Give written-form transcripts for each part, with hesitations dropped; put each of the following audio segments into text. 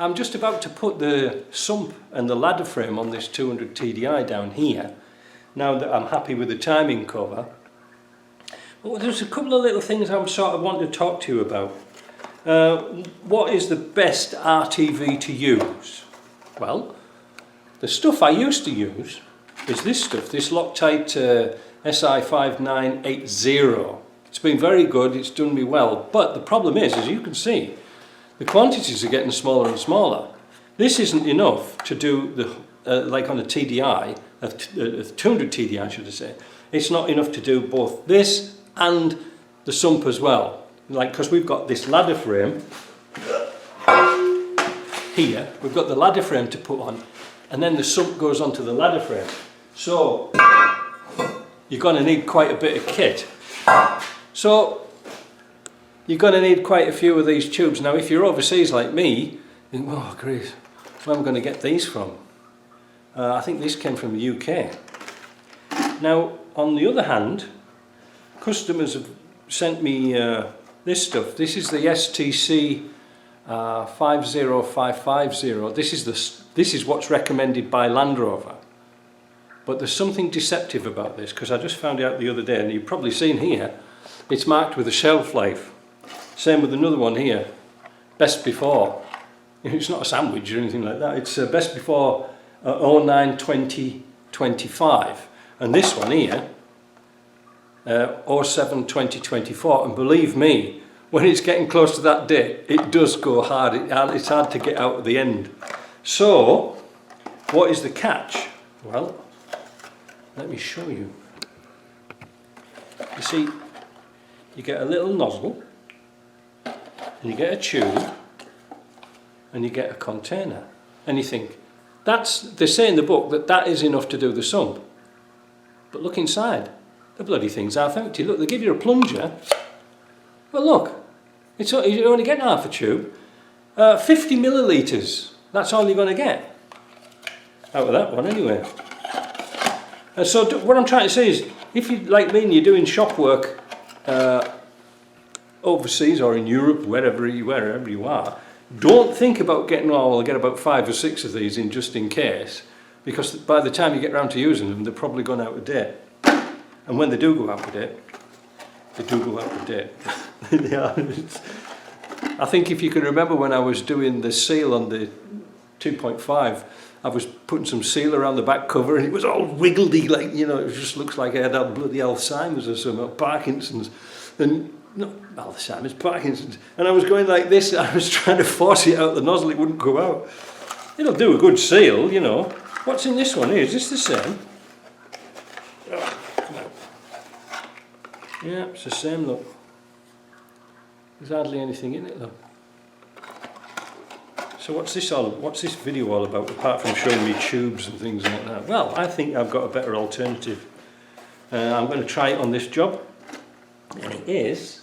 I'm just about to put the sump and the ladder frame on this 200 TDI down here, now that I'm happy with the timing cover. But there's a couple of little things I'm sort of wanting to talk to you about. What is the best RTV to use? Well, the stuff I used to use is this stuff, this Loctite SI5980. It's been very good, it's done me well, but the problem is, as you can see, the quantities are getting smaller and smaller. This isn't enough to do the, like on a TDI, a 200 TDI should I say, it's not enough to do both this and the sump as well. Like, because we've got this ladder frame here, we've got the ladder frame to put on, and then the sump goes onto the ladder frame. So you're going to need quite a bit of kit. So you're going to need quite a few of these tubes. Now if you're overseas like me, you think, oh great, where am I going to get these from? I think this came from the UK. Now on the other hand, customers have sent me this stuff. This is the STC 50550. This is what's recommended by Land Rover. But there's something deceptive about this, because I just found out the other day, and you've probably seen here, it's marked with a shelf life. Same with another one here, best before. It's not a sandwich or anything like that, it's best before 09/20/25. And this one here, 07/20/24, and believe me, when it's getting close to that date, it does go hard, it's hard to get out at the end. So, what is the catch? Well, let me show you. You see, you get a little nozzle, and you get a tube, and you get a container. And you think, they say in the book that is enough to do the sump. But look inside, the bloody thing's half empty. Look, they give you a plunger, but look, you're only getting half a tube. 50 millilitres, that's all you're going to get out of that one anyway. And so what I'm trying to say is, if you, like me, and you're doing shop work overseas or in Europe, wherever you are, don't think about getting, oh, I'll get about 5 or 6 of these in just in case, because by the time you get round to using them, they're probably gone out of date. And when they do go out of date, they do go out of date. They are. I think if you can remember when I was doing the seal on the 2.5, I was putting some seal around the back cover and it was all wiggledy, like, you know, it just looks like I had bloody Alzheimer's or something, or Parkinson's. And no, Alzheimer's, Parkinson's. And I was going like this, I was trying to force it out the nozzle, it wouldn't go out. It'll do a good seal, you know. What's in this one here? Is this the same? Oh, come on. Yeah, it's the same, look. There's hardly anything in it though. So what's this video all about, apart from showing me tubes and things like that? Well, I think I've got a better alternative. I'm going to try it on this job. And it is.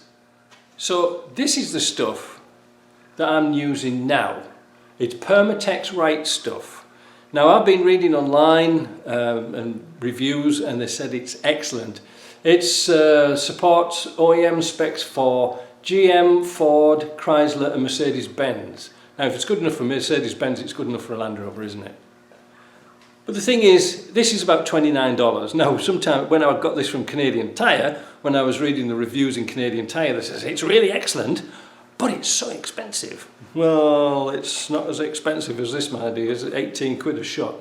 So this is the stuff that I'm using now. It's Permatex Right stuff. Now I've been reading online and reviews, and they said it's excellent. It supports OEM specs for GM, Ford, Chrysler and Mercedes-Benz. Now if it's good enough for Mercedes-Benz, it's good enough for a Land Rover, isn't it? But the thing is, this is about $29. Now sometime when I got this from Canadian Tire, when I was reading the reviews in Canadian Tire, they said it's really excellent, but it's so expensive. Well, it's not as expensive as this, my dear. It's 18 quid a shot.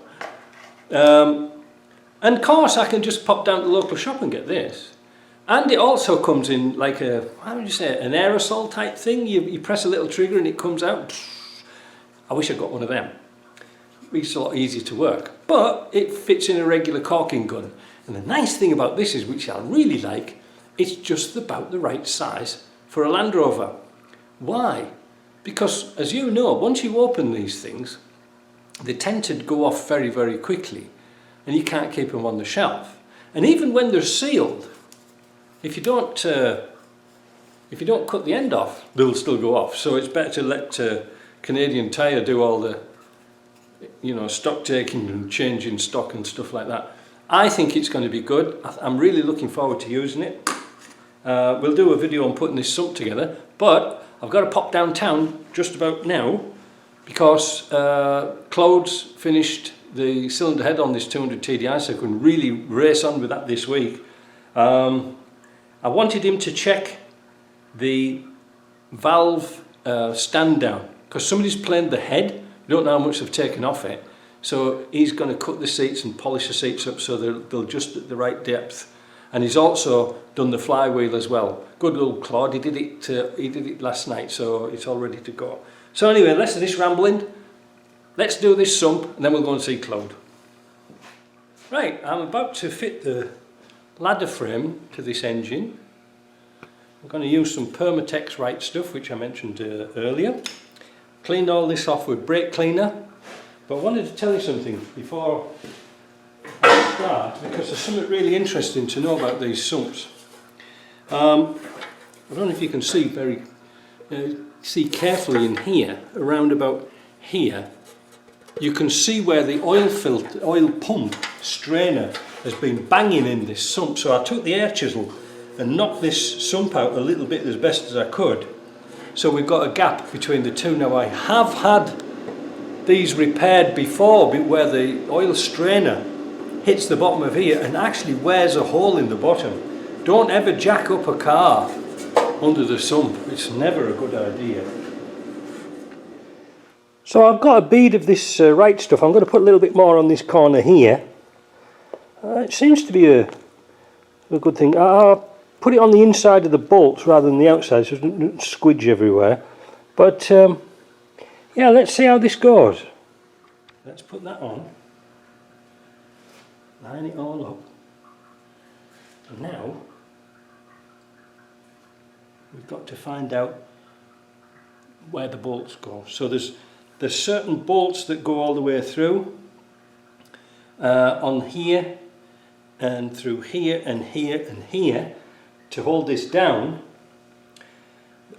And of course I can just pop down to the local shop and get this. And it also comes in like a, how would you say it, an aerosol type thing. You press a little trigger and it comes out. I wish I got one of them. It's a lot easier to work. But it fits in a regular caulking gun. And the nice thing about this is, which I really like, it's just about the right size for a Land Rover. Why? Because as you know, once you open these things, they tend to go off very, very quickly. And you can't keep them on the shelf. And even when they're sealed, if you don't cut the end off, they'll still go off. So it's better to let Canadian Tire do all the, you know, stock taking and changing stock and stuff like that. I think it's going to be good. I'm really looking forward to using it. We'll do a video on putting this sump together, but I've got to pop downtown just about now because Claude's finished the cylinder head on this 200 TDI, so I can really race on with that this week. I wanted him to check the valve stand down, because somebody's planed the head. We don't know how much they've taken off it, so he's going to cut the seats and polish the seats up so they'll just at the right depth. And he's also done the flywheel as well. Good little Claude, he did it last night, so it's all ready to go. So anyway, less of this rambling. Let's do this sump and then we'll go and see Claude. Right, I'm about to fit the ladder frame to this engine. I'm going to use some Permatex Right Stuff, which I mentioned earlier. Cleaned all this off with brake cleaner. But I wanted to tell you something before I start, because there's something really interesting to know about these sumps. I don't know if you can see see carefully in here, around about here. You can see where the oil pump strainer has been banging in this sump. So I took the air chisel and knocked this sump out a little bit as best as I could. So we've got a gap between the two. Now I have had these repaired before, where the oil strainer hits the bottom of here and actually wears a hole in the bottom. Don't ever jack up a car under the sump. It's never a good idea. So I've got a bead of this Right Stuff. I'm going to put a little bit more on this corner here. It seems to be a good thing. I'll put it on the inside of the bolts rather than the outside, so it doesn't squidge everywhere. But yeah, let's see how this goes. Let's put that on. Line it all up. And now we've got to find out where the bolts go. So there's certain bolts that go all the way through on here and through here and here and here to hold this down,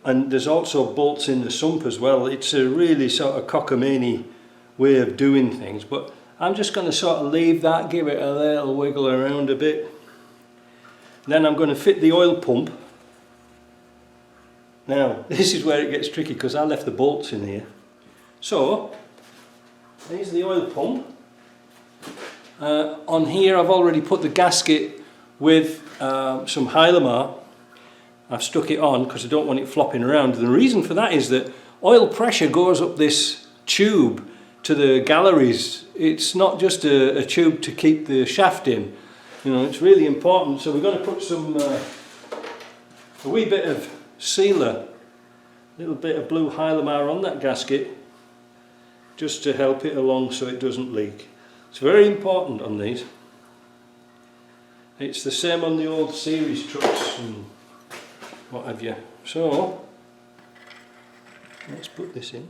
and there's also bolts in the sump as well. It's a really sort of cockamamie way of doing things, but I'm just going to sort of leave that, give it a little wiggle around a bit. Then I'm going to fit the oil pump. Now this is where it gets tricky, because I left the bolts in here. So here's the oil pump. On here I've already put the gasket with some Hylamar. I've stuck it on because I don't want it flopping around. The reason for that is that oil pressure goes up this tube to the galleries. It's not just a tube to keep the shaft in. You know, it's really important. So we're going to put some a wee bit of sealer, a little bit of blue Hylamar on that gasket, just to help it along so it doesn't leak. It's very important on these. It's the same on the old series trucks and what have you. So let's put this in.